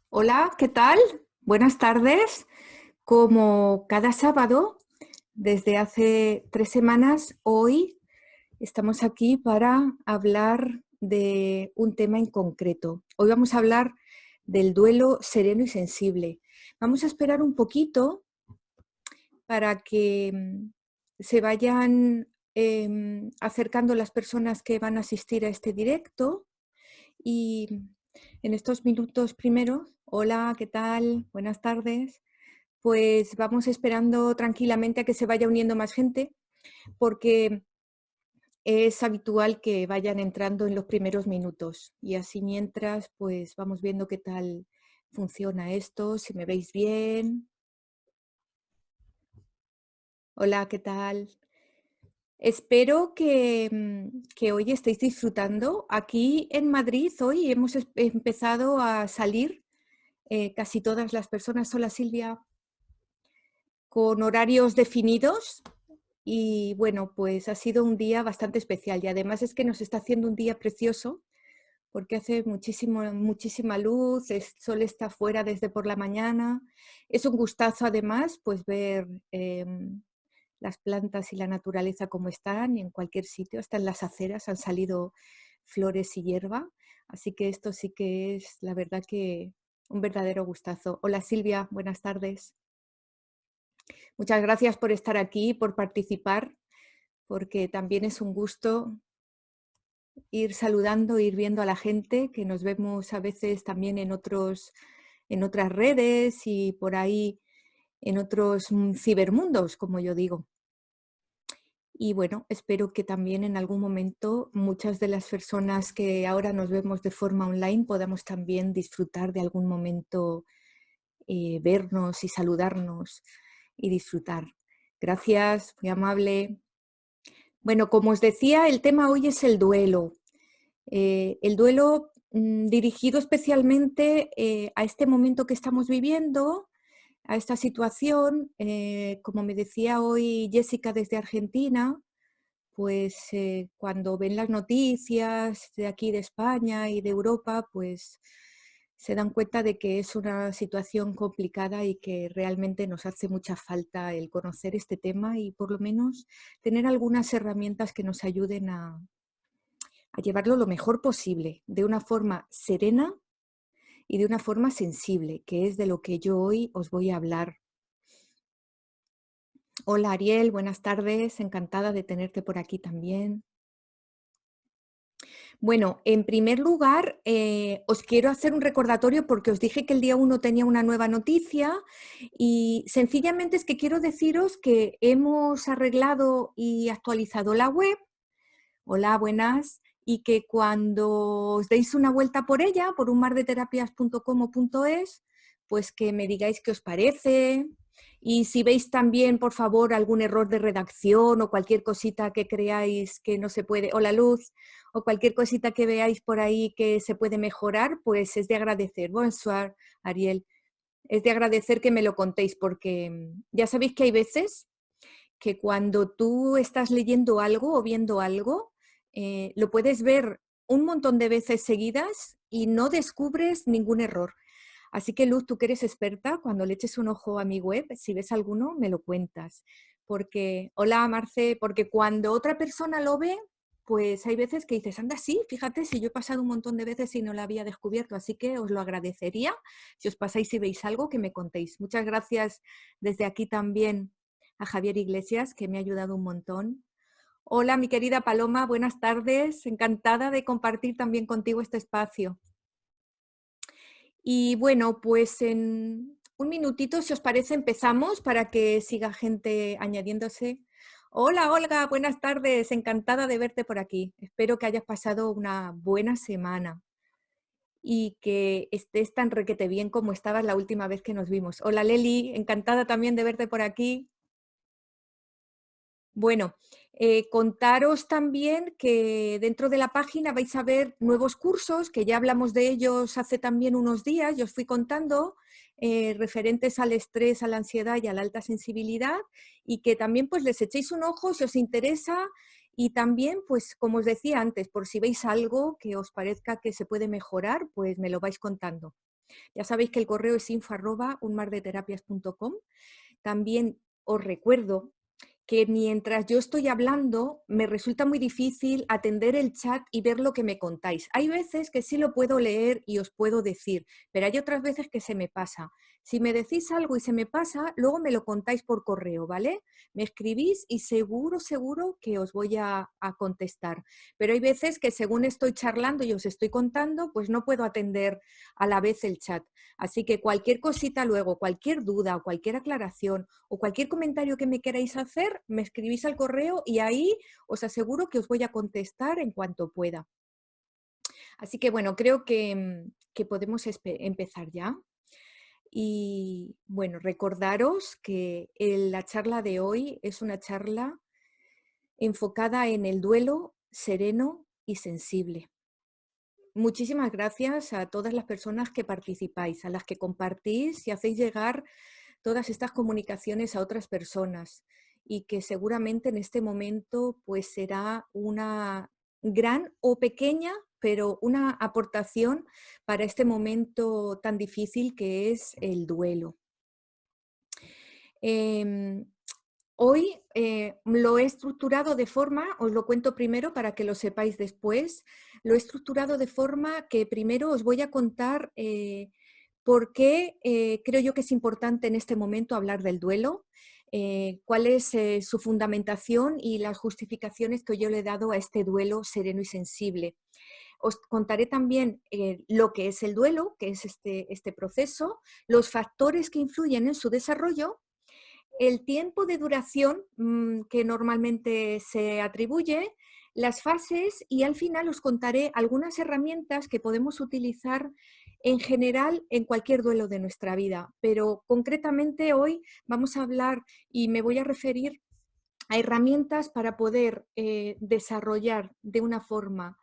Hola, ¿qué tal? Buenas tardes. Como cada sábado, desde hace 3 semanas, hoy estamos aquí para hablar de un tema en concreto. Hoy vamos a hablar del duelo sereno y sensible. Vamos a esperar un poquito para que se vayan acercando las personas que van a asistir a este directo y en estos minutos primero, hola, ¿qué tal? Buenas tardes. Pues vamos esperando tranquilamente a que se vaya uniendo más gente, porque es habitual que vayan entrando en los primeros minutos y así mientras pues vamos viendo qué tal funciona esto, si me veis bien. Hola, ¿qué tal? Espero que hoy estéis disfrutando. Aquí en Madrid hoy hemos empezado a salir casi todas las personas. Hola Silvia, con horarios definidos y bueno, pues ha sido un día bastante especial y además es que nos está haciendo un día precioso porque hace muchísima luz, el sol está fuera desde por la mañana. Es un gustazo además pues ver las plantas y la naturaleza como están y en cualquier sitio, hasta en las aceras han salido flores y hierba, así que esto sí que es la verdad que un verdadero gustazo. Hola Silvia, buenas tardes. Muchas gracias por estar aquí, por participar, porque también es un gusto ir saludando, ir viendo a la gente, que nos vemos a veces también en otras redes y por ahí en otros cibermundos, como yo digo. Y bueno, espero que también en algún momento muchas de las personas que ahora nos vemos de forma online podamos también disfrutar de algún momento, vernos y saludarnos y disfrutar. Gracias, muy amable. Bueno, como os decía, el tema hoy es el duelo. El duelo dirigido especialmente a este momento que estamos viviendo, a esta situación. Como me decía hoy Jessica desde Argentina, pues cuando ven las noticias de aquí de España y de Europa, pues se dan cuenta de que es una situación complicada y que realmente nos hace mucha falta el conocer este tema y por lo menos tener algunas herramientas que nos ayuden a llevarlo lo mejor posible, de una forma serena y de una forma sensible, que es de lo que yo hoy os voy a hablar. Hola Ariel, buenas tardes, encantada de tenerte por aquí también. Bueno, en primer lugar, os quiero hacer un recordatorio porque os dije que el día 1 tenía una nueva noticia y sencillamente es que quiero deciros que hemos arreglado y actualizado la web. Hola, buenas. Y que cuando os deis una vuelta por ella, por unmardeterapias.com o .es, pues que me digáis qué os parece. Y si veis también, por favor, algún error de redacción o cualquier cosita que creáis que no se puede, o la luz, o cualquier cosita que veáis por ahí que se puede mejorar, pues es de agradecer. Bonsoir, Ariel. Es de agradecer que me lo contéis porque ya sabéis que hay veces que cuando tú estás leyendo algo o viendo algo, lo puedes ver un montón de veces seguidas y no descubres ningún error. Así que Luz, tú que eres experta, cuando le eches un ojo a mi web, si ves alguno, me lo cuentas. Porque, hola Marce, porque cuando otra persona lo ve, pues hay veces que dices, anda, sí, fíjate, si yo he pasado un montón de veces y no lo había descubierto, así que os lo agradecería si os pasáis y veis algo que me contéis. Muchas gracias desde aquí también a Javier Iglesias, que me ha ayudado un montón. Hola, mi querida Paloma, buenas tardes. Encantada de compartir también contigo este espacio. Y bueno, pues en un minutito, si os parece, empezamos para que siga gente añadiéndose. Hola, Olga, buenas tardes. Encantada de verte por aquí. Espero que hayas pasado una buena semana y que estés tan requete bien como estabas la última vez que nos vimos. Hola, Leli, encantada también de verte por aquí. Bueno, contaros también que dentro de la página vais a ver nuevos cursos, que ya hablamos de ellos hace también unos días, yo os fui contando, referentes al estrés, a la ansiedad y a la alta sensibilidad, y que también pues les echéis un ojo si os interesa Y también, pues como os decía antes, por si veis algo que os parezca que se puede mejorar, pues me lo vais contando. Ya sabéis que el correo es info@unmardeterapias.com. También os recuerdo que mientras yo estoy hablando me resulta muy difícil atender el chat y ver lo que me contáis. Hay veces que sí lo puedo leer y os puedo decir, pero hay otras veces que se me pasa. Si me decís algo y se me pasa, luego me lo contáis por correo, ¿vale? Me escribís y seguro que os voy a contestar. Pero hay veces que según estoy charlando y os estoy contando, pues no puedo atender a la vez el chat. Así que cualquier cosita luego, cualquier duda o cualquier aclaración o cualquier comentario que me queráis hacer, me escribís al correo y ahí os aseguro que os voy a contestar en cuanto pueda. Así que bueno, creo que podemos empezar ya. Y bueno, recordaros que la charla de hoy es una charla enfocada en el duelo sereno y sensible. Muchísimas gracias a todas las personas que participáis, a las que compartís y hacéis llegar todas estas comunicaciones a otras personas y que seguramente en este momento pues será una gran o pequeña, pero una aportación para este momento tan difícil que es el duelo. Em, Hoy lo he estructurado de forma, os lo cuento primero para que lo sepáis después, lo he estructurado de forma que primero os voy a contar por qué creo yo que es importante en este momento hablar del duelo, cuál es su fundamentación y las justificaciones que yo le he dado a este duelo sereno y sensible. Os contaré también lo que es el duelo, que es este proceso, los factores que influyen en su desarrollo, el tiempo de duración que normalmente se atribuye, las fases y al final os contaré algunas herramientas que podemos utilizar en general en cualquier duelo de nuestra vida. Pero concretamente hoy vamos a hablar y me voy a referir a herramientas para poder desarrollar de una forma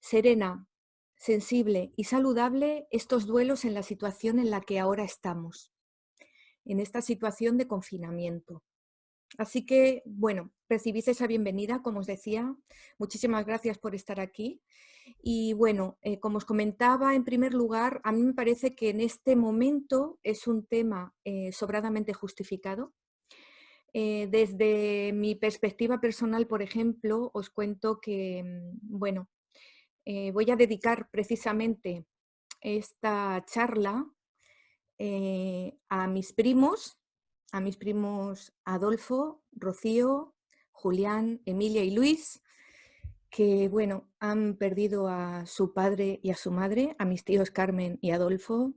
serena, sensible y saludable estos duelos en la situación en la que ahora estamos, en esta situación de confinamiento. Así que, bueno, recibís esa bienvenida, como os decía. Muchísimas gracias por estar aquí. Y bueno, como os comentaba, en primer lugar, a mí me parece que en este momento es un tema sobradamente justificado. Desde mi perspectiva personal, por ejemplo, os cuento que, bueno, voy a dedicar precisamente esta charla a mis primos Adolfo, Rocío, Julián, Emilia y Luis, que bueno, han perdido a su padre y a su madre, a mis tíos Carmen y Adolfo.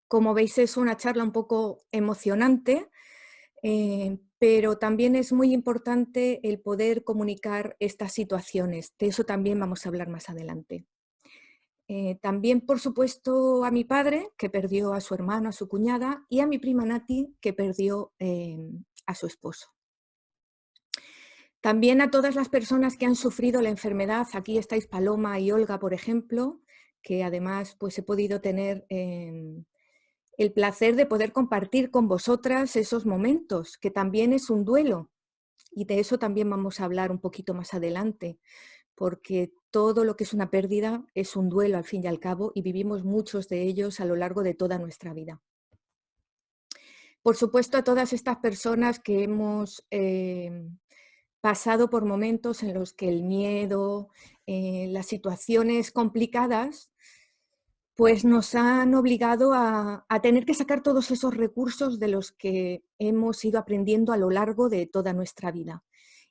Como veis, es una charla un poco emocionante, pero también es muy importante el poder comunicar estas situaciones. De eso también vamos a hablar más adelante. También, por supuesto, a mi padre, que perdió a su hermano, a su cuñada, y a mi prima Nati, que perdió a su esposo. También a todas las personas que han sufrido la enfermedad. Aquí estáis Paloma y Olga, por ejemplo, que además pues, he podido tener el placer de poder compartir con vosotras esos momentos, que también es un duelo. Y de eso también vamos a hablar un poquito más adelante, porque todo lo que es una pérdida es un duelo al fin y al cabo y vivimos muchos de ellos a lo largo de toda nuestra vida. Por supuesto, a todas estas personas que hemos pasado por momentos en los que el miedo, las situaciones complicadas, pues nos han obligado a tener que sacar todos esos recursos de los que hemos ido aprendiendo a lo largo de toda nuestra vida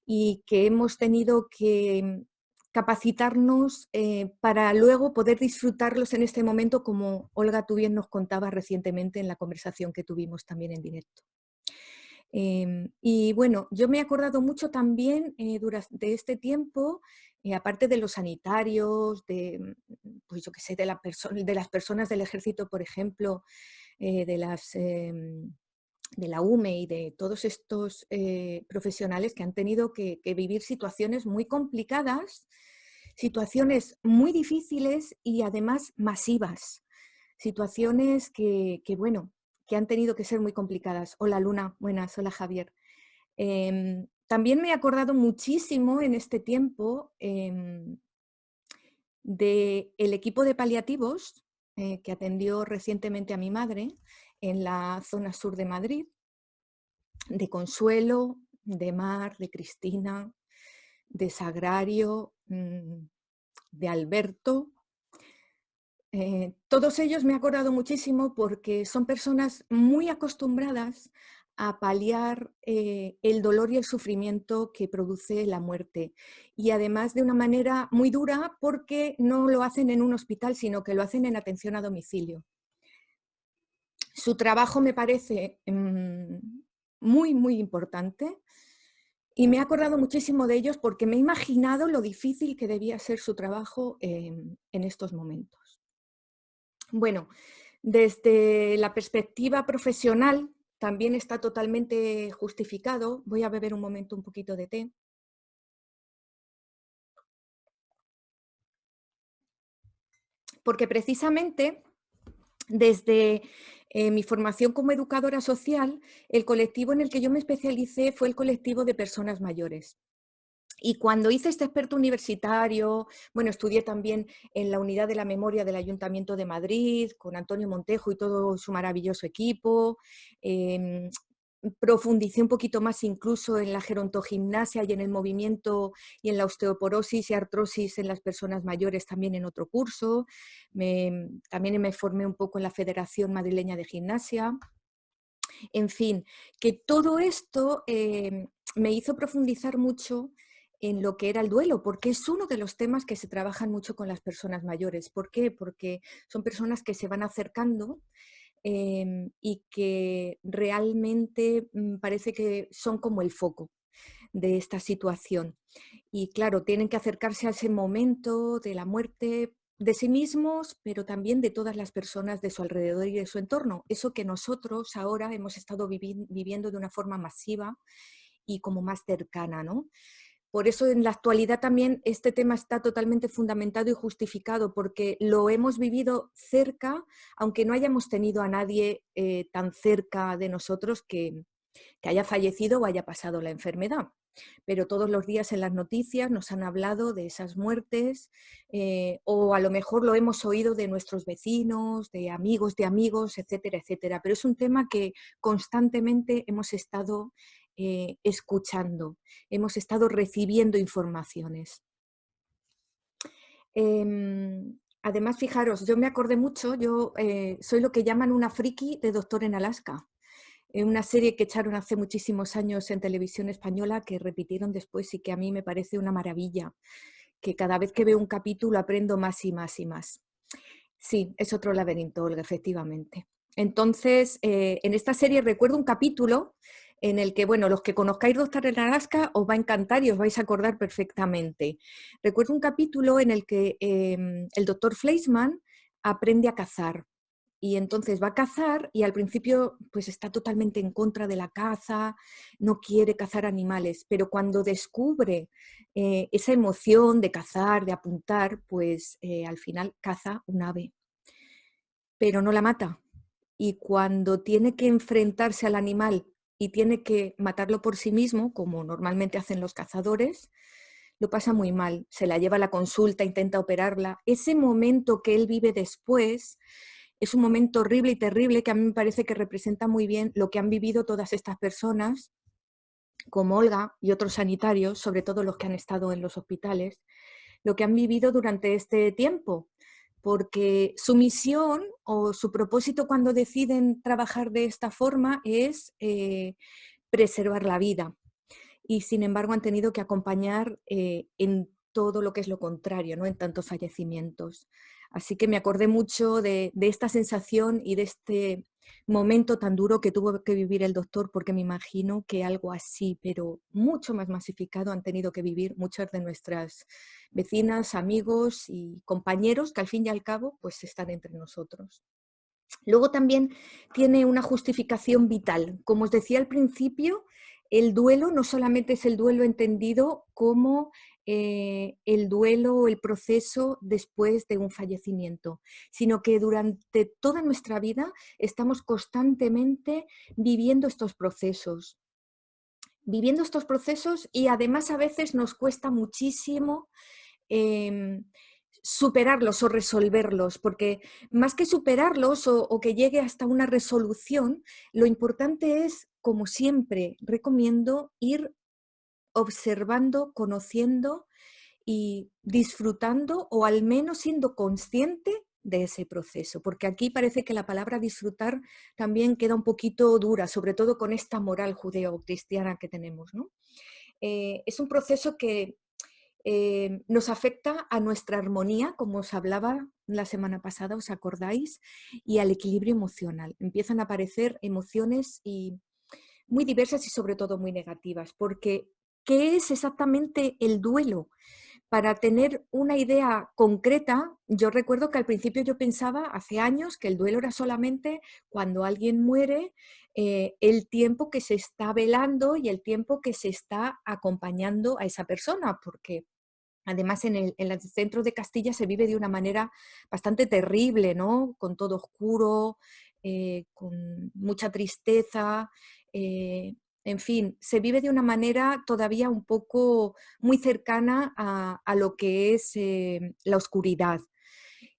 y que hemos tenido que capacitarnos para luego poder disfrutarlos en este momento, como Olga tú bien nos contaba recientemente en la conversación que tuvimos también en directo. Y bueno, yo me he acordado mucho también durante este tiempo, aparte de los sanitarios, pues yo qué sé, de las personas del ejército, por ejemplo, de la UME y de todos estos profesionales que han tenido que vivir situaciones muy complicadas, situaciones muy difíciles y además masivas, situaciones bueno, que han tenido que ser muy complicadas. Hola Luna, buenas, hola Javier. También me he acordado muchísimo en este tiempo del equipo de paliativos que atendió recientemente a mi madre en la zona sur de Madrid, de Consuelo, de Mar, de Cristina, de Sagrario, de Alberto. Todos ellos me he acordado muchísimo porque son personas muy acostumbradas a paliar el dolor y el sufrimiento que produce la muerte. Y además de una manera muy dura porque no lo hacen en un hospital, sino que lo hacen en atención a domicilio. Su trabajo me parece muy, muy importante y me he acordado muchísimo de ellos porque me he imaginado lo difícil que debía ser su trabajo en estos momentos. Bueno, desde la perspectiva profesional también está totalmente justificado. Voy a beber un momento un poquito de té. Porque precisamente desde mi formación como educadora social, el colectivo en el que yo me especialicé fue el colectivo de personas mayores. Y cuando hice este experto universitario, bueno, estudié también en la Unidad de la Memoria del Ayuntamiento de Madrid, con Antonio Montejo y todo su maravilloso equipo. Profundicé un poquito más incluso en la gerontogimnasia y en el movimiento y en la osteoporosis y artrosis en las personas mayores también en otro curso. También me formé un poco en la Federación Madrileña de Gimnasia. En fin, que todo esto me hizo profundizar mucho en lo que era el duelo, porque es uno de los temas que se trabajan mucho con las personas mayores. ¿Por qué? Porque son personas que se van acercando y que realmente parece que son como el foco de esta situación. Y claro, tienen que acercarse a ese momento de la muerte de sí mismos, pero también de todas las personas de su alrededor y de su entorno. Eso que nosotros ahora hemos estado viviendo de una forma masiva y como más cercana, ¿no? Por eso en la actualidad también este tema está totalmente fundamentado y justificado, porque lo hemos vivido cerca, aunque no hayamos tenido a nadie tan cerca de nosotros que haya fallecido o haya pasado la enfermedad. Pero todos los días en las noticias nos han hablado de esas muertes o a lo mejor lo hemos oído de nuestros vecinos, de amigos, etcétera, etcétera. Pero es un tema que constantemente hemos estado escuchando, hemos estado recibiendo informaciones. Además, fijaros, yo me acordé mucho, yo soy lo que llaman una friki de Doctor en Alaska. Una serie que echaron hace muchísimos años en televisión española, que repitieron después y que a mí me parece una maravilla, que cada vez que veo un capítulo aprendo más y más y más. Sí, es otro laberinto, Olga, efectivamente. Entonces, en esta serie recuerdo un capítulo en el que, bueno, los que conozcáis Doctor en Alaska os va a encantar y os vais a acordar perfectamente. Recuerdo un capítulo en el que el doctor Fleischmann aprende a cazar y entonces va a cazar y al principio pues está totalmente en contra de la caza, no quiere cazar animales, pero cuando descubre esa emoción de cazar, de apuntar, pues al final caza un ave, pero no la mata. Y cuando tiene que enfrentarse al animal y tiene que matarlo por sí mismo, como normalmente hacen los cazadores, lo pasa muy mal. Se la lleva a la consulta, intenta operarla. Ese momento que él vive después es un momento horrible y terrible que a mí me parece que representa muy bien lo que han vivido todas estas personas, como Olga y otros sanitarios, sobre todo los que han estado en los hospitales, lo que han vivido durante este tiempo, porque su misión o su propósito cuando deciden trabajar de esta forma es preservar la vida. Y sin embargo han tenido que acompañar en todo lo que es lo contrario, ¿no? En tantos fallecimientos. Así que me acordé mucho de esta sensación y de este momento tan duro que tuvo que vivir el doctor, porque me imagino que algo así, pero mucho más masificado, han tenido que vivir muchas de nuestras vecinas, amigos y compañeros que al fin y al cabo pues están entre nosotros. Luego también tiene una justificación vital. Como os decía al principio, el duelo no solamente es el duelo entendido como el duelo o el proceso después de un fallecimiento, sino que durante toda nuestra vida estamos constantemente viviendo estos procesos. viviendo estos procesos y además a veces nos cuesta muchísimo em, superarlos o resolverlos, porque más que superarlos o que llegue hasta una resolución, lo importante es, como siempre recomiendo, ir observando, conociendo y disfrutando o al menos siendo consciente de ese proceso, porque aquí parece que la palabra disfrutar también queda un poquito dura, sobre todo con esta moral judeo-cristiana que tenemos, ¿no? Es un proceso que nos afecta a nuestra armonía, como os hablaba la semana pasada, ¿os acordáis? Y al equilibrio emocional. Empiezan a aparecer emociones muy diversas y sobre todo muy negativas, porque ¿qué es exactamente el duelo? Para tener una idea concreta, yo recuerdo que al principio yo pensaba hace años que el duelo era solamente cuando alguien muere, el tiempo que se está velando y el tiempo que se está acompañando a esa persona, porque además en el centro de Castilla se vive de una manera bastante terrible, ¿no? Con todo oscuro, con mucha tristeza, en fin, se vive de una manera todavía un poco muy cercana a lo que es la oscuridad.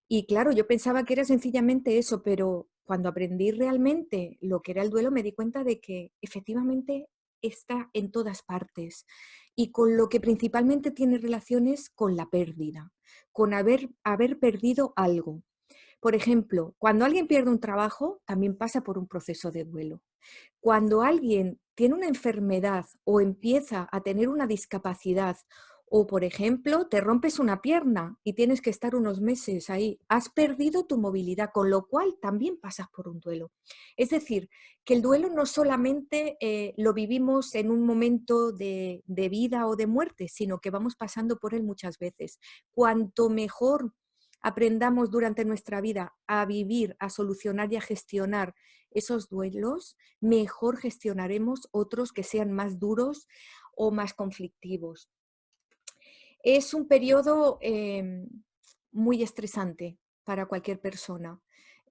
Y claro, yo pensaba que era sencillamente eso, pero cuando aprendí realmente lo que era el duelo, me di cuenta de que efectivamente está en todas partes y con lo que principalmente tiene relaciones con la pérdida, con haber perdido algo. Por ejemplo, cuando alguien pierde un trabajo, también pasa por un proceso de duelo. Cuando alguien tiene una enfermedad o empieza a tener una discapacidad o, por ejemplo, te rompes una pierna y tienes que estar unos meses ahí, has perdido tu movilidad, con lo cual también pasas por un duelo. Es decir, que el duelo no solamente lo vivimos en un momento de vida o de muerte, sino que vamos pasando por él muchas veces. Cuanto mejor aprendamos durante nuestra vida a vivir, a solucionar y a gestionar esos duelos, mejor gestionaremos otros que sean más duros o más conflictivos. Es un periodo muy estresante para cualquier persona.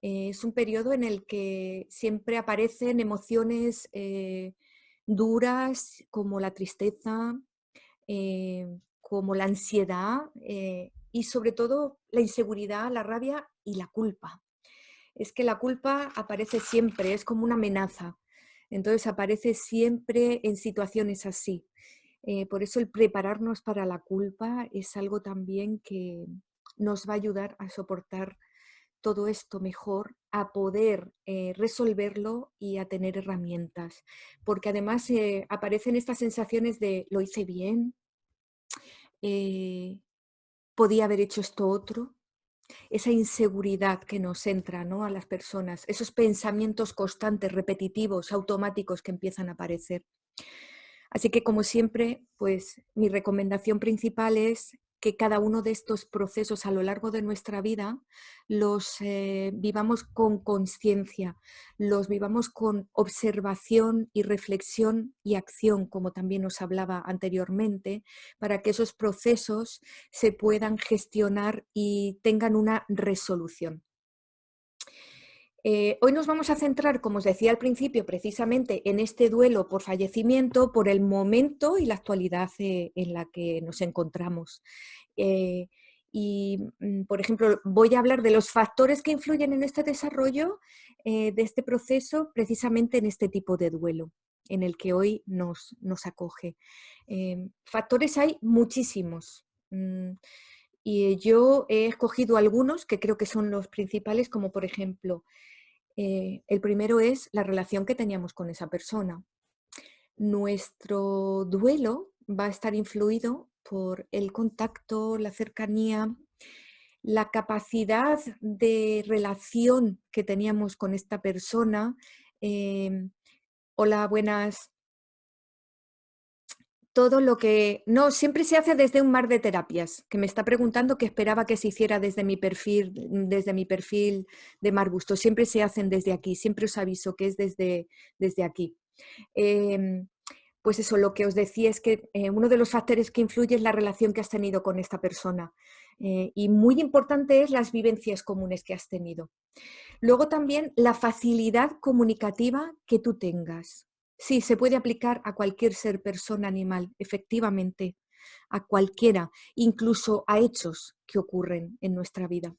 Es un periodo en el que siempre aparecen emociones duras como la tristeza, como la ansiedad y sobre todo la inseguridad, la rabia y la culpa. Es que la culpa aparece siempre, es como una amenaza. Entonces aparece siempre en situaciones así. Por eso el prepararnos para la culpa es algo también que nos va a ayudar a soportar todo esto mejor, a poder resolverlo y a tener herramientas. Porque además aparecen estas sensaciones de lo hice bien, eh, podía haber hecho esto otro, esa inseguridad que nos entra, ¿no?, a las personas, esos pensamientos constantes, repetitivos, automáticos que empiezan a aparecer. Así que, como siempre, pues mi recomendación principal es que cada uno de estos procesos a lo largo de nuestra vida los vivamos con conciencia, los vivamos con observación y reflexión y acción, como también os hablaba anteriormente, para que esos procesos se puedan gestionar y tengan una resolución. Hoy nos vamos a centrar, como os decía al principio, precisamente en este duelo por fallecimiento, por el momento y la actualidad en la que nos encontramos. Eh, por ejemplo, voy a hablar de los factores que influyen en este desarrollo de este proceso, precisamente en este tipo de duelo en el que hoy nos acoge. Factores hay muchísimos. Y yo he escogido algunos que creo que son los principales, como por ejemplo, el primero es la relación que teníamos con esa persona. Nuestro duelo va a estar influido por el contacto, la cercanía, la capacidad de relación que teníamos con esta persona. Hola, buenas. Todo lo que... No, siempre se hace desde un mar de terapias, que me está preguntando que esperaba que se hiciera desde mi perfil de Mar Busto. Siempre se hacen desde aquí, siempre os aviso que es desde aquí. Em, pues eso, lo que os decía es que uno de los factores que influye es la relación que has tenido con esta persona. Y muy importante es las vivencias comunes que has tenido. Luego también la facilidad comunicativa que tú tengas. Sí, se puede aplicar a cualquier ser, persona, animal, efectivamente, a cualquiera, incluso a hechos que ocurren en nuestra vida.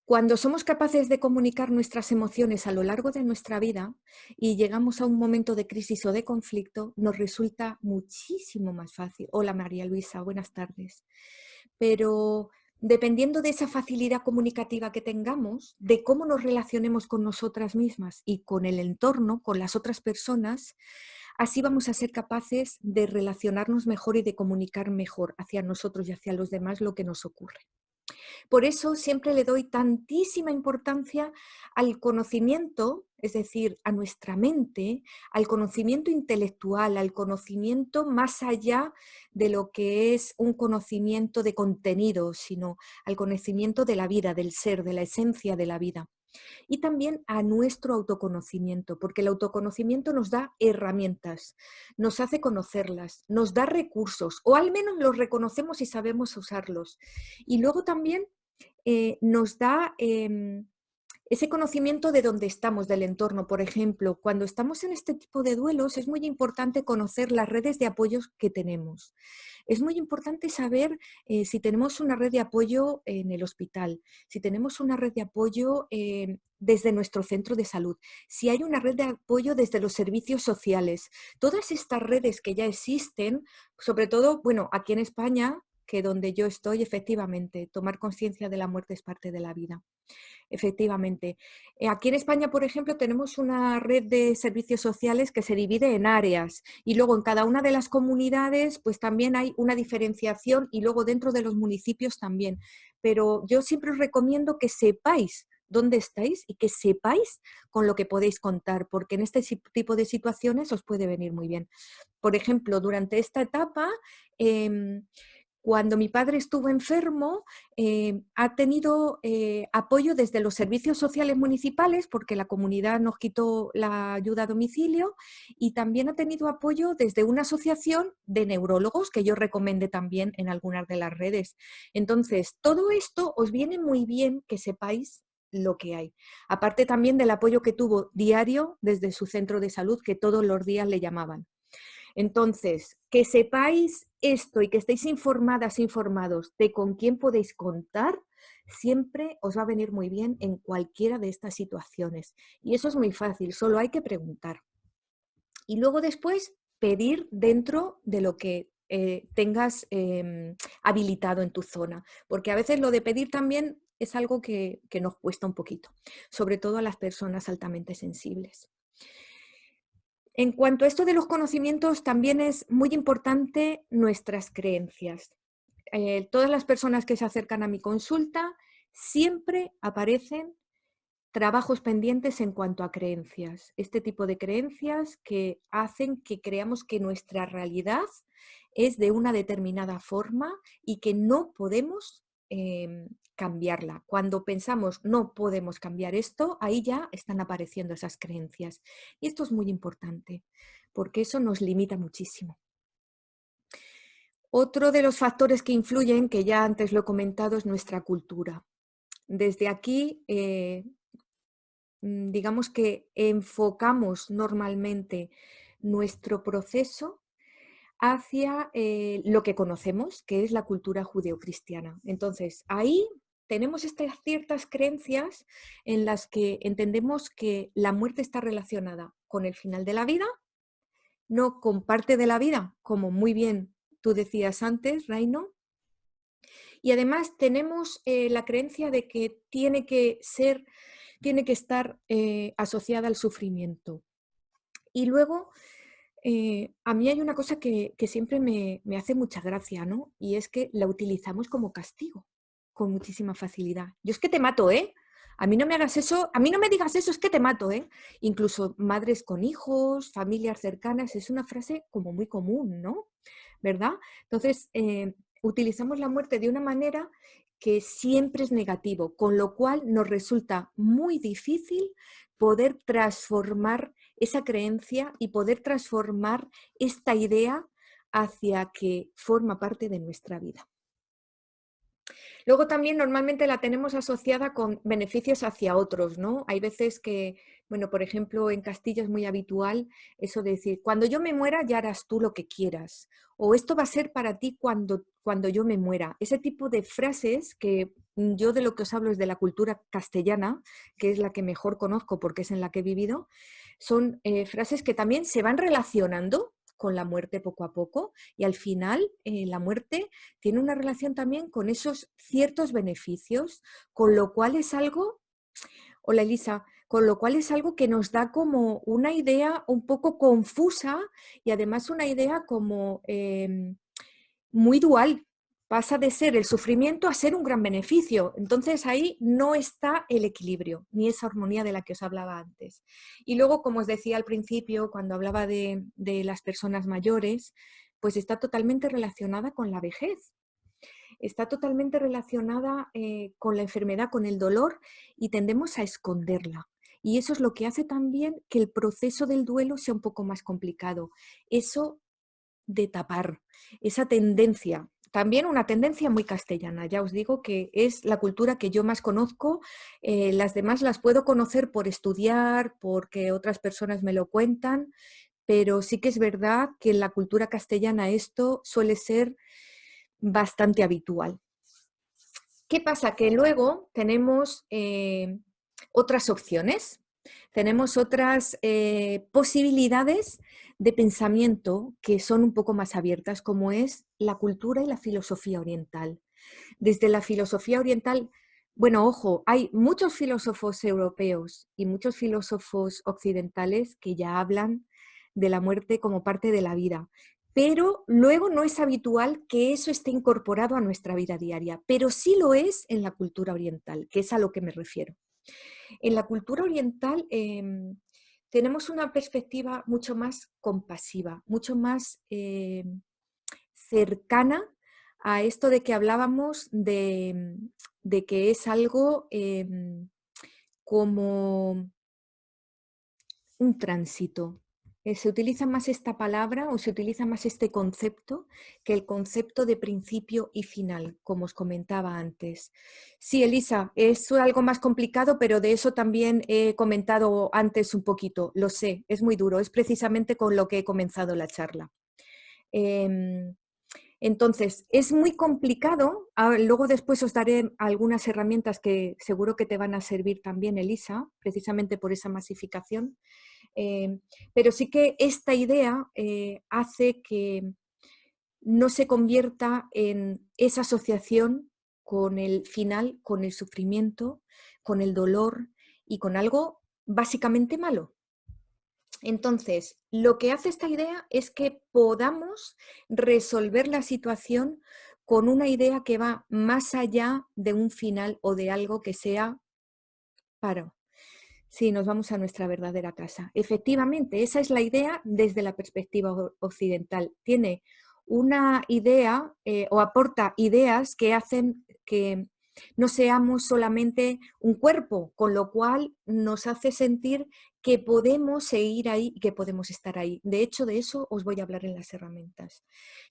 Cuando somos capaces de comunicar nuestras emociones a lo largo de nuestra vida y llegamos a un momento de crisis o de conflicto, nos resulta muchísimo más fácil. Hola María Luisa, buenas tardes. Pero dependiendo de esa facilidad comunicativa que tengamos, de cómo nos relacionemos con nosotras mismas y con el entorno, con las otras personas, así vamos a ser capaces de relacionarnos mejor y de comunicar mejor hacia nosotros y hacia los demás lo que nos ocurre. Por eso siempre le doy tantísima importancia al conocimiento, es decir, a nuestra mente, al conocimiento intelectual, al conocimiento más allá de lo que es un conocimiento de contenido, sino al conocimiento de la vida, del ser, de la esencia de la vida. Y también a nuestro autoconocimiento, porque el autoconocimiento nos da herramientas, nos hace conocerlas, nos da recursos, o al menos los reconocemos y sabemos usarlos. Y luego también nos da ese conocimiento de dónde estamos, del entorno. Por ejemplo, cuando estamos en este tipo de duelos es muy importante conocer las redes de apoyos que tenemos. Es muy importante saber si tenemos una red de apoyo en el hospital, si tenemos una red de apoyo desde nuestro centro de salud, si hay una red de apoyo desde los servicios sociales. Todas estas redes que ya existen, sobre todo, bueno, aquí en España, que donde yo estoy, efectivamente, tomar conciencia de la muerte es parte de la vida. Efectivamente. Aquí en España, por ejemplo, tenemos una red de servicios sociales que se divide en áreas y luego en cada una de las comunidades pues también hay una diferenciación y luego dentro de los municipios también. Pero yo siempre os recomiendo que sepáis dónde estáis y que sepáis con lo que podéis contar, porque en este tipo de situaciones os puede venir muy bien. Por ejemplo, durante esta etapa, cuando mi padre estuvo enfermo, ha tenido apoyo desde los servicios sociales municipales, porque la comunidad nos quitó la ayuda a domicilio, y también ha tenido apoyo desde una asociación de neurólogos que yo recomendé también en algunas de las redes. Entonces, todo esto os viene muy bien que sepáis lo que hay. Aparte también del apoyo que tuvo diario desde su centro de salud, que todos los días le llamaban. Entonces, que sepáis esto y que estéis informadas, informados de con quién podéis contar, siempre os va a venir muy bien en cualquiera de estas situaciones. Y eso es muy fácil, solo hay que preguntar. Y luego después pedir dentro de lo que tengas habilitado en tu zona, porque a veces lo de pedir también es algo que nos cuesta un poquito, sobre todo a las personas altamente sensibles. En cuanto a esto de los conocimientos, también es muy importante nuestras creencias. Todas las personas que se acercan a mi consulta siempre aparecen trabajos pendientes en cuanto a creencias. Este tipo de creencias que hacen que creamos que nuestra realidad es de una determinada forma y que no podemos cambiarla. Cuando pensamos no podemos cambiar esto, ahí ya están apareciendo esas creencias. Y esto es muy importante porque eso nos limita muchísimo. Otro de los factores que influyen, que ya antes lo he comentado, es nuestra cultura. Desde aquí, digamos que enfocamos normalmente nuestro proceso hacia lo que conocemos, que es la cultura judeocristiana. Entonces, ahí tenemos estas ciertas creencias en las que entendemos que la muerte está relacionada con el final de la vida, no con parte de la vida, como muy bien tú decías antes, Reino. Y además tenemos la creencia de que tiene que estar asociada al sufrimiento. Y luego, a mí hay una cosa que siempre me hace mucha gracia, ¿no? Y es que la utilizamos como castigo, con muchísima facilidad. Yo es que te mato, ¿eh? A mí no me hagas eso, a mí no me digas eso, es que te mato, ¿eh? Incluso madres con hijos, familias cercanas, es una frase como muy común, ¿no? ¿Verdad? Entonces, utilizamos la muerte de una manera que siempre es negativo, con lo cual nos resulta muy difícil poder transformar esa creencia y poder transformar esta idea hacia que forma parte de nuestra vida. Luego también normalmente la tenemos asociada con beneficios hacia otros, ¿no? Hay veces que, bueno, por ejemplo, en Castilla es muy habitual eso de decir, cuando yo me muera ya harás tú lo que quieras, o esto va a ser para ti cuando yo me muera. Ese tipo de frases que yo de lo que os hablo es de la cultura castellana, que es la que mejor conozco porque es en la que he vivido, son frases que también se van relacionando con la muerte poco a poco y al final la muerte tiene una relación también con esos ciertos beneficios, con lo cual es algo, hola Elisa, con lo cual es algo que nos da como una idea un poco confusa y además una idea como muy dual. Pasa de ser el sufrimiento a ser un gran beneficio. Entonces ahí no está el equilibrio, ni esa armonía de la que os hablaba antes. Y luego, como os decía al principio, cuando hablaba de las personas mayores, pues está totalmente relacionada con la vejez. Está totalmente relacionada con la enfermedad, con el dolor y tendemos a esconderla. Y eso es lo que hace también que el proceso del duelo sea un poco más complicado. Eso de tapar, esa tendencia. También una tendencia muy castellana, ya os digo que es la cultura que yo más conozco, las demás las puedo conocer por estudiar, porque otras personas me lo cuentan, pero sí que es verdad que en la cultura castellana esto suele ser bastante habitual. ¿Qué pasa? Que luego tenemos otras opciones, tenemos otras posibilidades de pensamiento que son un poco más abiertas, como es la cultura y la filosofía oriental. Desde la filosofía oriental, bueno, ojo, hay muchos filósofos europeos y muchos filósofos occidentales que ya hablan de la muerte como parte de la vida, pero luego no es habitual que eso esté incorporado a nuestra vida diaria, pero sí lo es en la cultura oriental, que es a lo que me refiero. En la cultura oriental tenemos una perspectiva mucho más compasiva, mucho más cercana a esto de que hablábamos de que es algo como un tránsito. Se utiliza más esta palabra o se utiliza más este concepto que el concepto de principio y final, como os comentaba antes. Sí, Elisa, es algo más complicado, pero de eso también he comentado antes un poquito. Lo sé, es muy duro, es precisamente con lo que he comenzado la charla. Entonces, es muy complicado. Luego después os daré algunas herramientas que seguro que te van a servir también, Elisa, precisamente por esa masificación. Pero sí que esta idea hace que no se convierta en esa asociación con el final, con el sufrimiento, con el dolor y con algo básicamente malo. Entonces, lo que hace esta idea es que podamos resolver la situación con una idea que va más allá de un final o de algo que sea paro. Sí, nos vamos a nuestra verdadera casa. Efectivamente, esa es la idea desde la perspectiva occidental. Tiene una idea o aporta ideas que hacen que no seamos solamente un cuerpo, con lo cual nos hace sentir que podemos seguir ahí y que podemos estar ahí. De hecho, de eso os voy a hablar en las herramientas.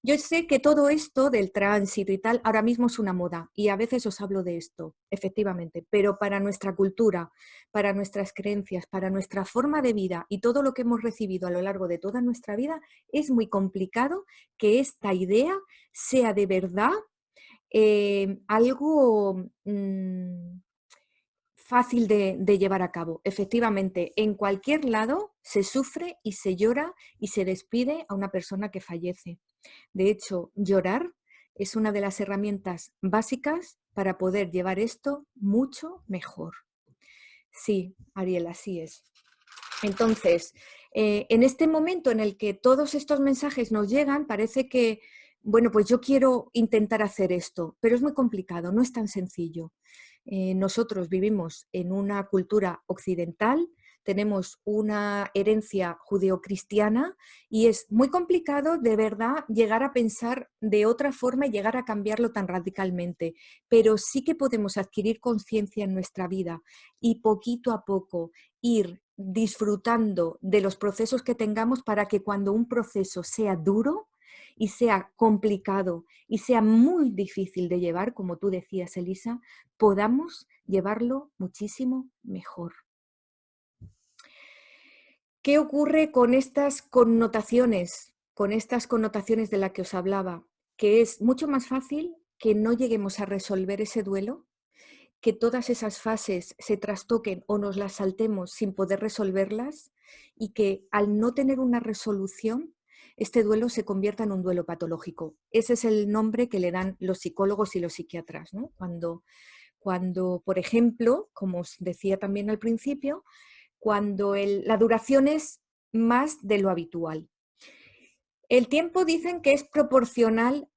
Yo sé que todo esto del tránsito y tal ahora mismo es una moda y a veces os hablo de esto, efectivamente, pero para nuestra cultura, para nuestras creencias, para nuestra forma de vida y todo lo que hemos recibido a lo largo de toda nuestra vida, es muy complicado que esta idea sea de verdad algo fácil de llevar a cabo. Efectivamente, en cualquier lado se sufre y se llora y se despide a una persona que fallece. De hecho, llorar es una de las herramientas básicas para poder llevar esto mucho mejor. Sí, Ariel, así es. Entonces, en este momento en el que todos estos mensajes nos llegan, parece que, bueno, pues yo quiero intentar hacer esto, pero es muy complicado, no es tan sencillo. Nosotros vivimos en una cultura occidental, tenemos una herencia judeocristiana y es muy complicado de verdad llegar a pensar de otra forma y llegar a cambiarlo tan radicalmente, pero sí que podemos adquirir conciencia en nuestra vida y poquito a poco ir disfrutando de los procesos que tengamos para que cuando un proceso sea duro y sea complicado y sea muy difícil de llevar, como tú decías, Elisa, podamos llevarlo muchísimo mejor. ¿Qué ocurre con estas connotaciones? Con estas connotaciones de las que os hablaba, que es mucho más fácil que no lleguemos a resolver ese duelo, que todas esas fases se trastoquen o nos las saltemos sin poder resolverlas y que al no tener una resolución, este duelo se convierta en un duelo patológico. Ese es el nombre que le dan los psicólogos y los psiquiatras, ¿no? Cuando, por ejemplo, como os decía también al principio, cuando la duración es más de lo habitual. El tiempo dicen que es proporcional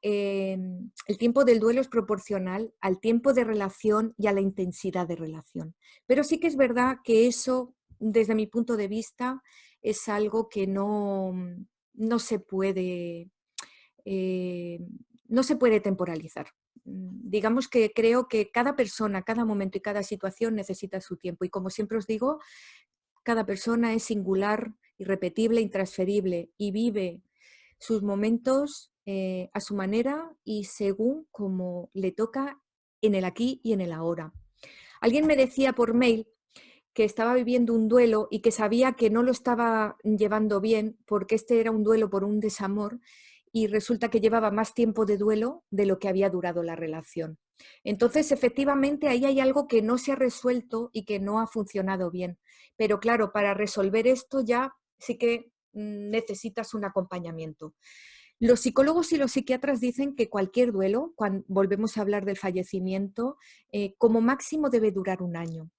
el tiempo del duelo es proporcional al tiempo de relación y a la intensidad de relación. Pero sí que es verdad que eso, desde mi punto de vista, es algo que no se puede, eh, no se puede temporalizar. Digamos que creo que cada persona, cada momento y cada situación necesita su tiempo. Y como siempre os digo, cada persona es singular, irrepetible, intransferible y vive sus momentos a su manera y según como le toca en el aquí y en el ahora. Alguien me decía por mail que estaba viviendo un duelo y que sabía que no lo estaba llevando bien porque este era un duelo por un desamor y resulta que llevaba más tiempo de duelo de lo que había durado la relación. Entonces, efectivamente, ahí hay algo que no se ha resuelto y que no ha funcionado bien. Pero claro, para resolver esto ya sí que necesitas un acompañamiento. Los psicólogos y los psiquiatras dicen que cualquier duelo, cuando volvemos a hablar del fallecimiento, como máximo debe durar un año.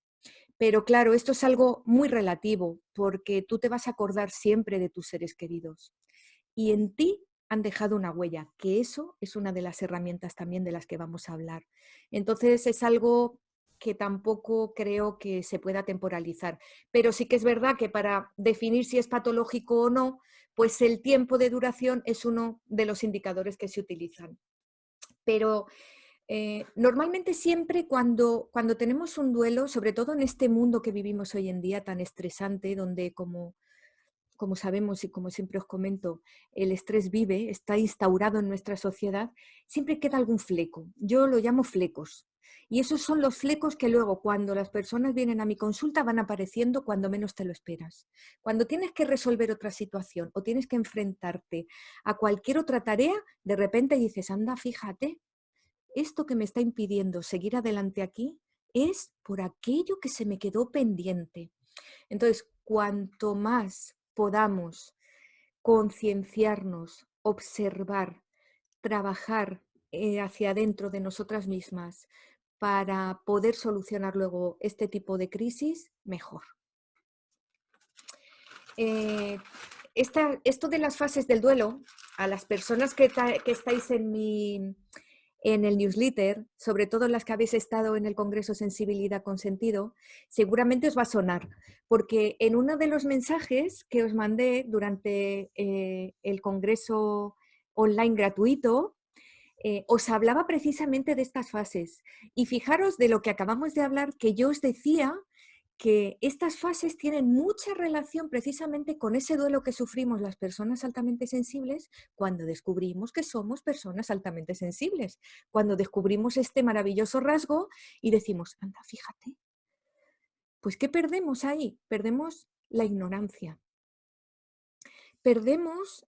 Pero claro, esto es algo muy relativo, porque tú te vas a acordar siempre de tus seres queridos. Y en ti han dejado una huella, que eso es una de las herramientas también de las que vamos a hablar. Entonces es algo que tampoco creo que se pueda temporalizar. Pero sí que es verdad que para definir si es patológico o no, pues el tiempo de duración es uno de los indicadores que se utilizan. Pero normalmente siempre cuando tenemos un duelo, sobre todo en este mundo que vivimos hoy en día tan estresante, donde como sabemos y como siempre os comento, el estrés vive, está instaurado en nuestra sociedad, siempre queda algún fleco. Yo lo llamo flecos. Y esos son los flecos que luego cuando las personas vienen a mi consulta van apareciendo cuando menos te lo esperas. Cuando tienes que resolver otra situación o tienes que enfrentarte a cualquier otra tarea, de repente dices, anda, fíjate, esto que me está impidiendo seguir adelante aquí es por aquello que se me quedó pendiente. Entonces, cuanto más podamos concienciarnos, observar, trabajar hacia adentro de nosotras mismas para poder solucionar luego este tipo de crisis, mejor. Eh, esto de las fases del duelo, a las personas que estáis en el newsletter, sobre todo las que habéis estado en el Congreso Sensibilidad con Sentido, seguramente os va a sonar, porque en uno de los mensajes que os mandé durante el Congreso online gratuito, os hablaba precisamente de estas fases. Y fijaros de lo que acabamos de hablar, que yo os decía que estas fases tienen mucha relación precisamente con ese duelo que sufrimos las personas altamente sensibles cuando descubrimos que somos personas altamente sensibles, cuando descubrimos este maravilloso rasgo y decimos, anda, fíjate, pues ¿qué perdemos ahí? Perdemos la ignorancia, perdemos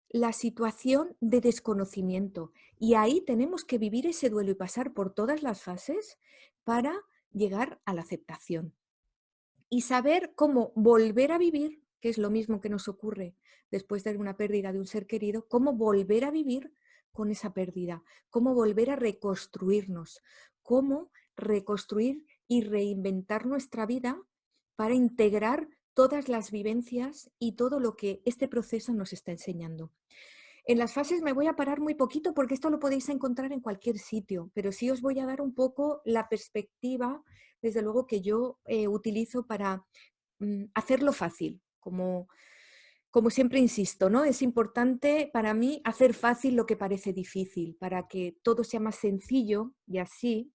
la situación de desconocimiento y ahí tenemos que vivir ese duelo y pasar por todas las fases para llegar a la aceptación. Y saber cómo volver a vivir, que es lo mismo que nos ocurre después de una pérdida de un ser querido, cómo volver a vivir con esa pérdida, cómo volver a reconstruirnos, cómo reconstruir y reinventar nuestra vida para integrar todas las vivencias y todo lo que este proceso nos está enseñando. En las fases me voy a parar muy poquito porque esto lo podéis encontrar en cualquier sitio, pero sí os voy a dar un poco la perspectiva, desde luego, que yo utilizo para hacerlo fácil. Como siempre insisto, ¿no? Es importante para mí hacer fácil lo que parece difícil, para que todo sea más sencillo y así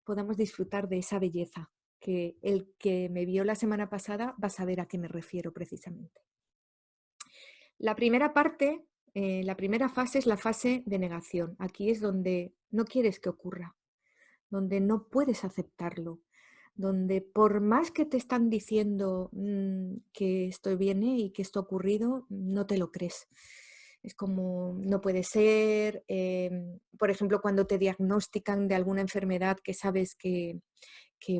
podamos disfrutar de esa belleza, que el que me vio la semana pasada va a saber a qué me refiero precisamente. La primera parte, la primera fase es la fase de negación. Aquí es donde no quieres que ocurra, donde no puedes aceptarlo, donde por más que te están diciendo que esto viene y que esto ha ocurrido, no te lo crees. Es como, no puede ser. Por ejemplo, cuando te diagnostican de alguna enfermedad que sabes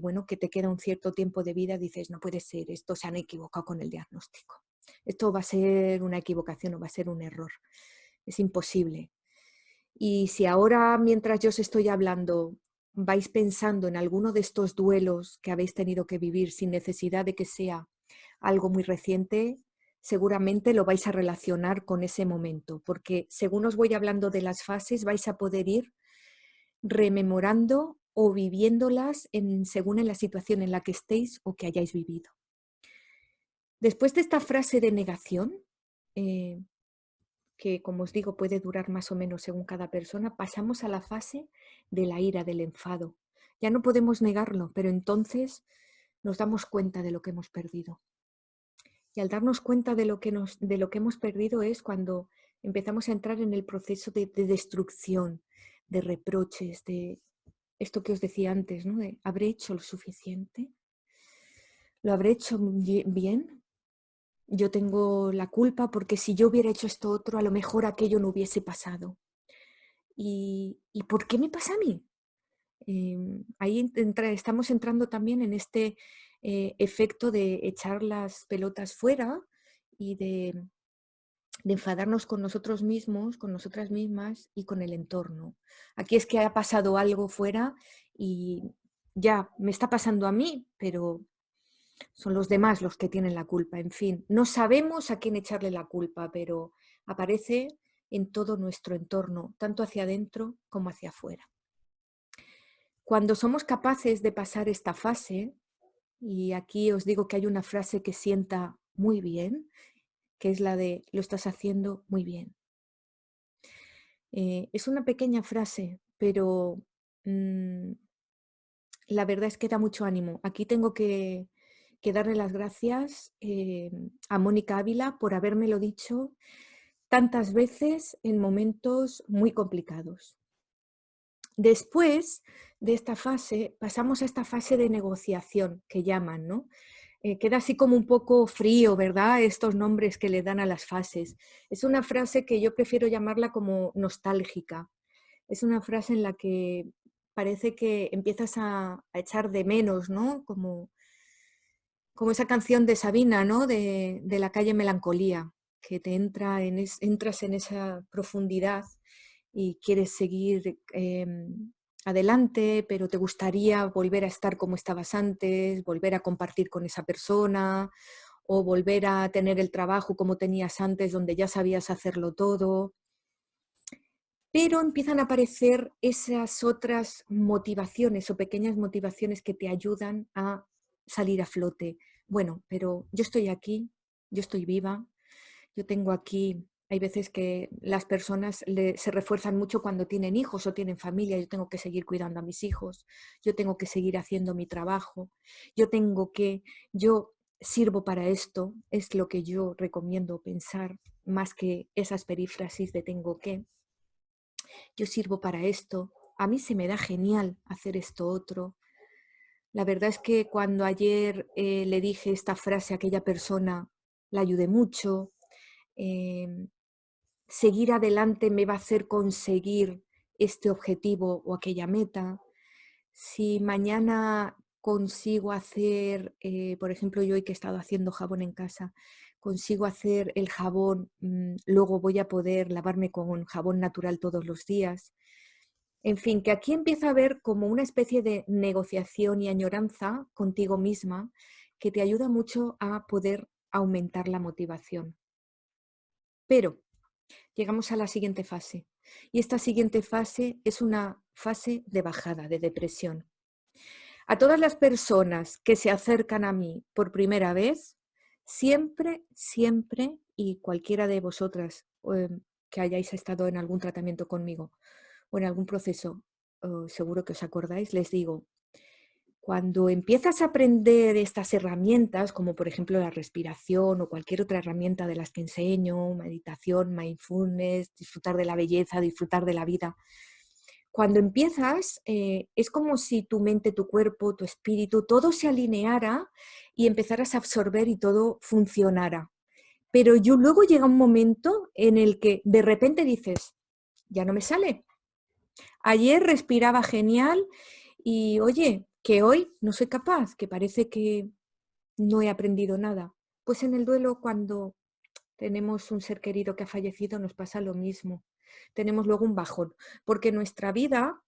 bueno, que te queda un cierto tiempo de vida, dices, no puede ser, esto se han equivocado con el diagnóstico. Esto va a ser una equivocación o va a ser un error. Es imposible. Y si ahora, mientras yo os estoy hablando, vais pensando en alguno de estos duelos que habéis tenido que vivir sin necesidad de que sea algo muy reciente, seguramente lo vais a relacionar con ese momento, porque según os voy hablando de las fases, vais a poder ir rememorando o viviéndolas según en la situación en la que estéis o que hayáis vivido. Después de esta frase de negación, eh, que como os digo puede durar más o menos según cada persona, pasamos a la fase de la ira, del enfado. Ya no podemos negarlo, pero entonces nos damos cuenta de lo que hemos perdido. Y al darnos cuenta de lo que hemos perdido es cuando empezamos a entrar en el proceso de destrucción, de reproches, de esto que os decía antes, ¿no? De, ¿habré hecho lo suficiente? ¿Lo habré hecho bien? Yo tengo la culpa porque si yo hubiera hecho esto otro, a lo mejor aquello no hubiese pasado. ¿Y por qué me pasa a mí? Ahí estamos entrando también en este efecto de echar las pelotas fuera y de enfadarnos con nosotros mismos, con nosotras mismas y con el entorno. Aquí es que ha pasado algo fuera y ya me está pasando a mí, pero son los demás los que tienen la culpa. En fin, no sabemos a quién echarle la culpa, pero aparece en todo nuestro entorno, tanto hacia adentro como hacia afuera. Cuando somos capaces de pasar esta fase, y aquí os digo que hay una frase que sienta muy bien, que es la de lo estás haciendo muy bien. Es una pequeña frase, pero la verdad es que da mucho ánimo. Aquí tengo que darle las gracias a Mónica Ávila por habérmelo dicho tantas veces en momentos muy complicados. Después de esta fase, pasamos a esta fase de negociación que llaman, ¿no? Queda así como un poco frío, ¿verdad? Estos nombres que le dan a las fases. Es una frase que yo prefiero llamarla como nostálgica. Es una frase en la que parece que empiezas a echar de menos, ¿no? Como esa canción de Sabina, ¿no? De la calle Melancolía, que te entras en esa profundidad y quieres seguir adelante, pero te gustaría volver a estar como estabas antes, volver a compartir con esa persona o volver a tener el trabajo como tenías antes, donde ya sabías hacerlo todo. Pero empiezan a aparecer esas otras motivaciones o pequeñas motivaciones que te ayudan a salir a flote. Bueno, pero yo estoy aquí, yo estoy viva, yo tengo aquí, hay veces que las personas se refuerzan mucho cuando tienen hijos o tienen familia, yo tengo que seguir cuidando a mis hijos, yo tengo que seguir haciendo mi trabajo, yo sirvo para esto, es lo que yo recomiendo pensar, más que esas perífrasis de tengo que. Yo sirvo para esto, a mí se me da genial hacer esto otro. La verdad es que cuando ayer le dije esta frase a aquella persona, la ayudé mucho. Eh, Seguir adelante me va a hacer conseguir este objetivo o aquella meta. Si mañana consigo hacer, por ejemplo, yo hoy que he estado haciendo jabón en casa, consigo hacer el jabón, luego voy a poder lavarme con jabón natural todos los días. En fin, que aquí empieza a haber como una especie de negociación y añoranza contigo misma que te ayuda mucho a poder aumentar la motivación. Pero llegamos a la siguiente fase y esta siguiente fase es una fase de bajada, de depresión. A todas las personas que se acercan a mí por primera vez, siempre, siempre, y cualquiera de vosotras que hayáis estado en algún tratamiento conmigo o en algún proceso, seguro que os acordáis, les digo, Cuando empiezas a aprender estas herramientas, como por ejemplo la respiración o cualquier otra herramienta de las que enseño, meditación, mindfulness, disfrutar de la belleza, disfrutar de la vida, cuando empiezas es como si tu mente, tu cuerpo, tu espíritu, todo se alineara y empezaras a absorber y todo funcionara. Pero luego llega un momento en el que de repente dices, ya no me sale. Ayer respiraba genial y oye, que hoy no soy capaz, que parece que no he aprendido nada. Pues en el duelo, cuando tenemos un ser querido que ha fallecido, nos pasa lo mismo. Tenemos luego un bajón, porque nuestra vida,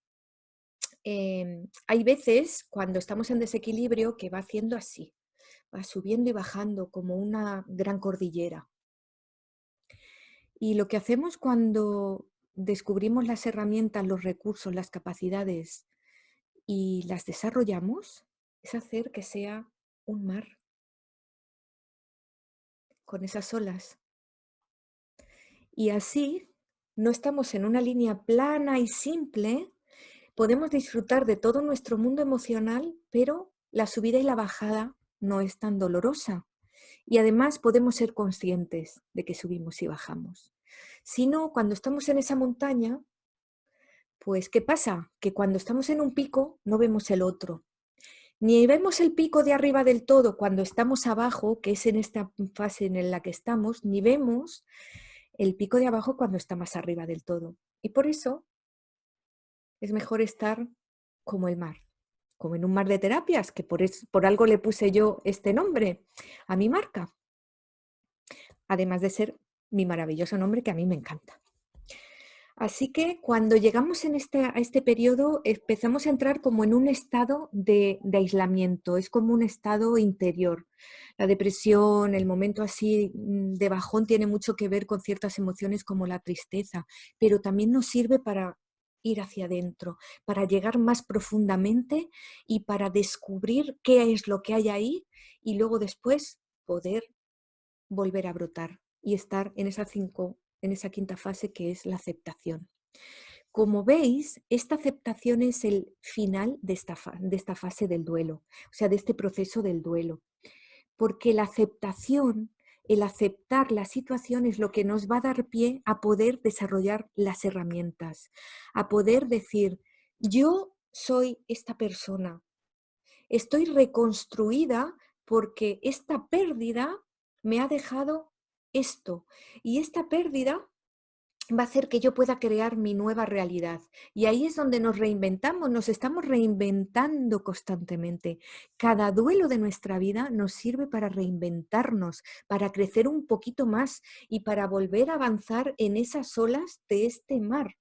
hay veces cuando estamos en desequilibrio que va haciendo así, va subiendo y bajando como una gran cordillera. Y lo que hacemos cuando descubrimos las herramientas, los recursos, las capacidades y las desarrollamos, es hacer que sea un mar con esas olas. Y así no estamos en una línea plana y simple, podemos disfrutar de todo nuestro mundo emocional, pero la subida y la bajada no es tan dolorosa. Y además podemos ser conscientes de que subimos y bajamos. Si no, cuando estamos en esa montaña, pues ¿qué pasa? Que cuando estamos en un pico no vemos el otro. Ni vemos el pico de arriba del todo cuando estamos abajo, que es en esta fase en la que estamos, ni vemos el pico de abajo cuando está más arriba del todo. Y por eso es mejor estar como el mar, como en un mar de terapias, que por algo le puse yo este nombre a mi marca, además de ser mi maravilloso nombre que a mí me encanta. Así que cuando llegamos a este periodo empezamos a entrar como en un estado de aislamiento, es como un estado interior. La depresión, el momento así de bajón tiene mucho que ver con ciertas emociones como la tristeza, pero también nos sirve para ir hacia adentro, para llegar más profundamente y para descubrir qué es lo que hay ahí y luego después poder volver a brotar y estar en esa quinta fase que es la aceptación. Como veis, esta aceptación es el final de esta fase del duelo, o sea, de este proceso del duelo, porque la aceptación, el aceptar la situación es lo que nos va a dar pie a poder desarrollar las herramientas, a poder decir, yo soy esta persona, estoy reconstruida porque esta pérdida me ha dejado esto y esta pérdida va a hacer que yo pueda crear mi nueva realidad. Y ahí es donde nos reinventamos, nos estamos reinventando constantemente. Cada duelo de nuestra vida nos sirve para reinventarnos, para crecer un poquito más y para volver a avanzar en esas olas de este mar.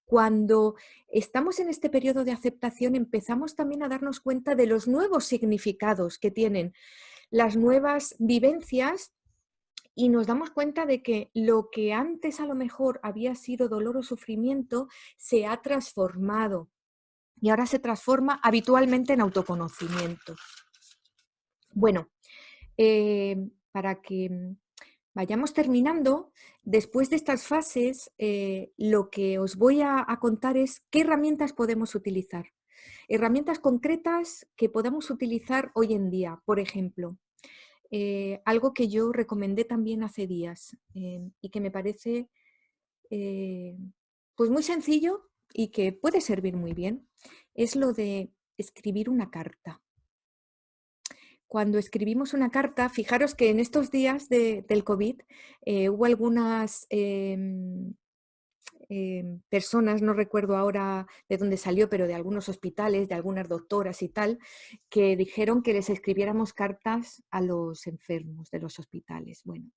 Cuando estamos en este periodo de aceptación, empezamos también a darnos cuenta de los nuevos significados que tienen las nuevas vivencias y nos damos cuenta de que lo que antes a lo mejor había sido dolor o sufrimiento se ha transformado y ahora se transforma habitualmente en autoconocimiento. Bueno, para que vayamos terminando, después de estas fases, lo que os voy a contar es qué herramientas podemos utilizar. Herramientas concretas que podamos utilizar hoy en día. Por ejemplo, algo que yo recomendé también hace días y que me parece pues muy sencillo y que puede servir muy bien, es lo de escribir una carta. Cuando escribimos una carta, fijaros que en estos días del COVID hubo algunas personas, no recuerdo ahora de dónde salió, pero de algunos hospitales, de algunas doctoras y tal, que dijeron que les escribiéramos cartas a los enfermos de los hospitales. Bueno,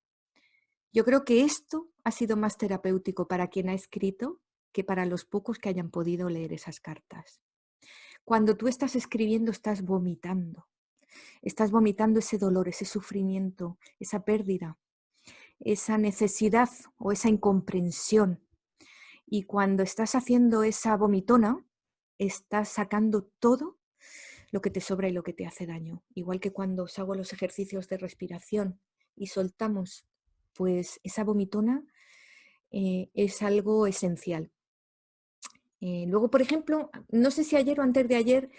yo creo que esto ha sido más terapéutico para quien ha escrito que para los pocos que hayan podido leer esas cartas. Cuando tú estás escribiendo, estás vomitando ese dolor, ese sufrimiento, esa pérdida, esa necesidad o esa incomprensión. Y cuando estás haciendo esa vomitona, estás sacando todo lo que te sobra y lo que te hace daño. Igual que cuando os hago los ejercicios de respiración y soltamos, pues esa vomitona es algo esencial. Luego, por ejemplo, no sé si ayer o antes de ayer,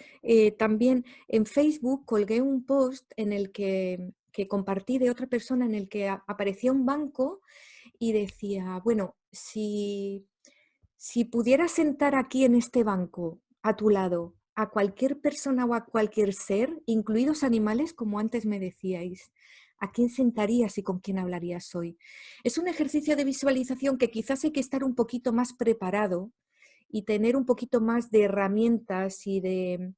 también en Facebook colgué un post en el que compartí de otra persona en el que aparecía un banco y decía, bueno, si pudieras sentar aquí en este banco a tu lado a cualquier persona o a cualquier ser, incluidos animales, como antes me decíais, ¿a quién sentarías y con quién hablarías hoy? Es un ejercicio de visualización que quizás hay que estar un poquito más preparado y tener un poquito más de herramientas y de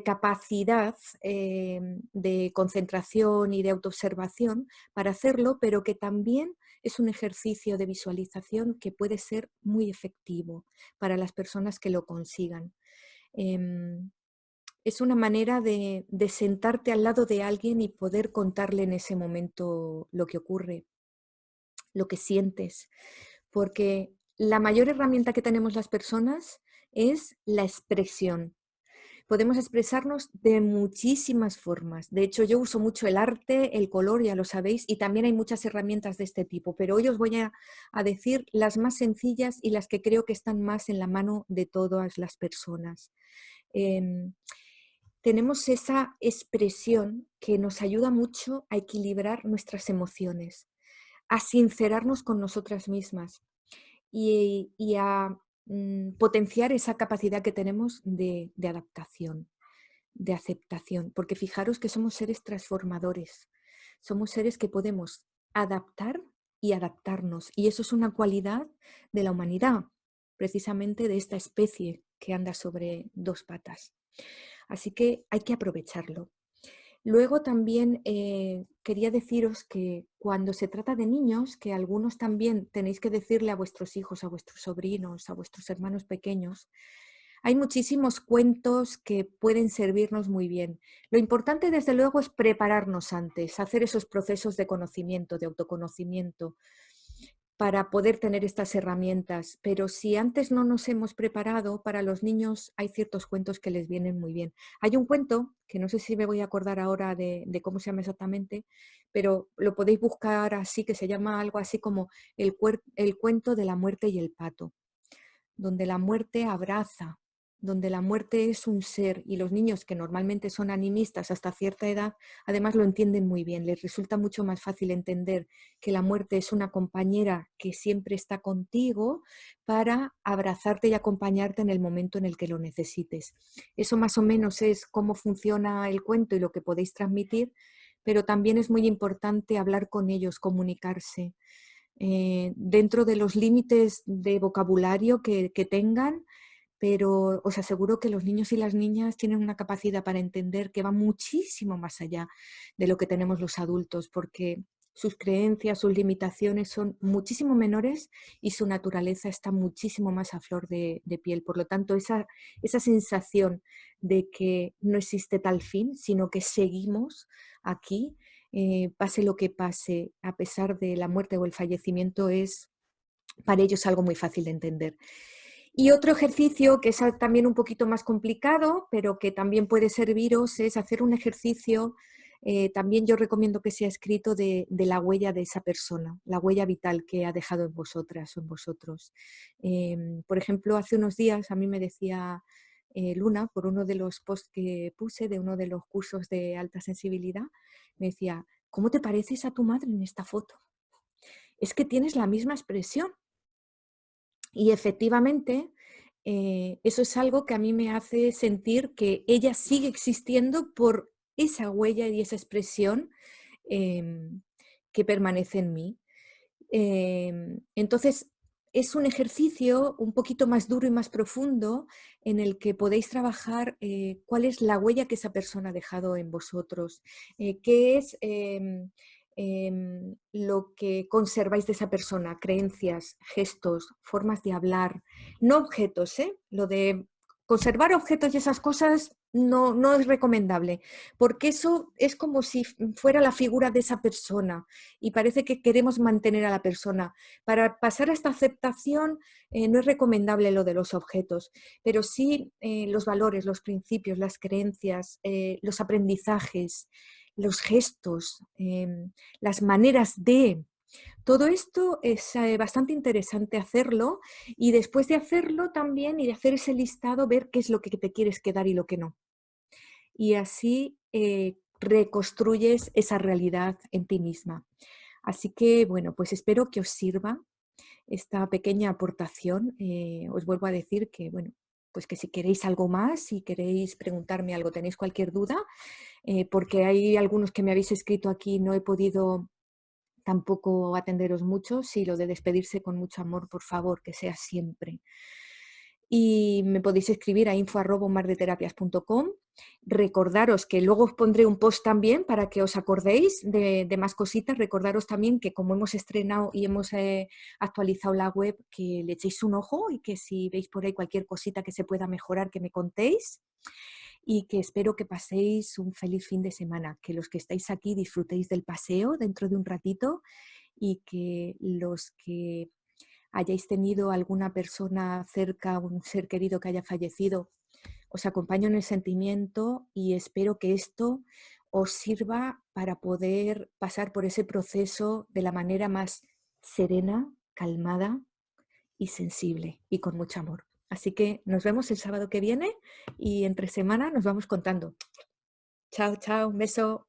capacidad de concentración y de autoobservación para hacerlo, pero que también es un ejercicio de visualización que puede ser muy efectivo para las personas que lo consigan. Es una manera de sentarte al lado de alguien y poder contarle en ese momento lo que ocurre, lo que sientes, porque la mayor herramienta que tenemos las personas es la expresión. Podemos expresarnos de muchísimas formas. De hecho, yo uso mucho el arte, el color, ya lo sabéis, y también hay muchas herramientas de este tipo, pero hoy os voy a decir las más sencillas y las que creo que están más en la mano de todas las personas. Tenemos esa expresión que nos ayuda mucho a equilibrar nuestras emociones, a sincerarnos con nosotras mismas y a potenciar esa capacidad que tenemos de adaptación, de aceptación, porque fijaros que somos seres transformadores, somos seres que podemos adaptar y adaptarnos, y eso es una cualidad de la humanidad, precisamente de esta especie que anda sobre dos patas. Así que hay que aprovecharlo. Luego también quería deciros que cuando se trata de niños, que algunos también tenéis que decirle a vuestros hijos, a vuestros sobrinos, a vuestros hermanos pequeños, hay muchísimos cuentos que pueden servirnos muy bien. Lo importante, desde luego, es prepararnos antes, hacer esos procesos de conocimiento, de autoconocimiento, para poder tener estas herramientas. Pero si antes no nos hemos preparado, para los niños hay ciertos cuentos que les vienen muy bien. Hay un cuento, que no sé si me voy a acordar ahora de cómo se llama exactamente, pero lo podéis buscar así, que se llama algo así como el cuento de la muerte y el pato, donde la muerte abraza, donde la muerte es un ser, y los niños, que normalmente son animistas hasta cierta edad, además lo entienden muy bien. Les resulta mucho más fácil entender que la muerte es una compañera que siempre está contigo para abrazarte y acompañarte en el momento en el que lo necesites. Eso más o menos es cómo funciona el cuento y lo que podéis transmitir, pero también es muy importante hablar con ellos, comunicarse. Dentro de los límites de vocabulario que tengan, pero os aseguro que los niños y las niñas tienen una capacidad para entender que va muchísimo más allá de lo que tenemos los adultos, porque sus creencias, sus limitaciones son muchísimo menores y su naturaleza está muchísimo más a flor de piel. Por lo tanto, esa sensación de que no existe tal fin, sino que seguimos aquí, pase lo que pase, a pesar de la muerte o el fallecimiento, es para ellos algo muy fácil de entender. Y otro ejercicio que es también un poquito más complicado, pero que también puede serviros, es hacer un ejercicio, también yo recomiendo que sea escrito de la huella de esa persona, la huella vital que ha dejado en vosotras o en vosotros. Por ejemplo, hace unos días a mí me decía Luna, por uno de los posts que puse de uno de los cursos de alta sensibilidad, me decía, ¿cómo te pareces a tu madre en esta foto? Es que tienes la misma expresión. Y efectivamente, eso es algo que a mí me hace sentir que ella sigue existiendo por esa huella y esa expresión que permanece en mí. Entonces, es un ejercicio un poquito más duro y más profundo en el que podéis trabajar cuál es la huella que esa persona ha dejado en vosotros, qué es lo que conserváis de esa persona, creencias, gestos, formas de hablar, no objetos, ¿eh? Lo de conservar objetos y esas cosas no es recomendable, porque eso es como si fuera la figura de esa persona y parece que queremos mantener a la persona. Para pasar a esta aceptación no es recomendable lo de los objetos, pero sí los valores, los principios, las creencias, los aprendizajes, los gestos, las maneras de Todo esto es bastante interesante hacerlo y después de hacerlo también y de hacer ese listado, ver qué es lo que te quieres quedar y lo que no. Y así reconstruyes esa realidad en ti misma. Así que, bueno, pues espero que os sirva esta pequeña aportación. Os vuelvo a decir que, bueno, pues que si queréis algo más, si queréis preguntarme algo, tenéis cualquier duda, porque hay algunos que me habéis escrito aquí, no he podido tampoco atenderos mucho. Sí, lo de despedirse con mucho amor, por favor, que sea siempre. Y me podéis escribir a info@martedeterapias.com. Recordaros que luego os pondré un post también para que os acordéis de más cositas. Recordaros también que como hemos estrenado y hemos actualizado la web, que le echéis un ojo y que si veis por ahí cualquier cosita que se pueda mejorar, que me contéis. Y que espero que paséis un feliz fin de semana, que los que estáis aquí disfrutéis del paseo dentro de un ratito y que los que hayáis tenido alguna persona cerca, un ser querido que haya fallecido, os acompaño en el sentimiento y espero que esto os sirva para poder pasar por ese proceso de la manera más serena, calmada y sensible y con mucho amor. Así que nos vemos el sábado que viene y entre semana nos vamos contando. Chao, chao, un beso.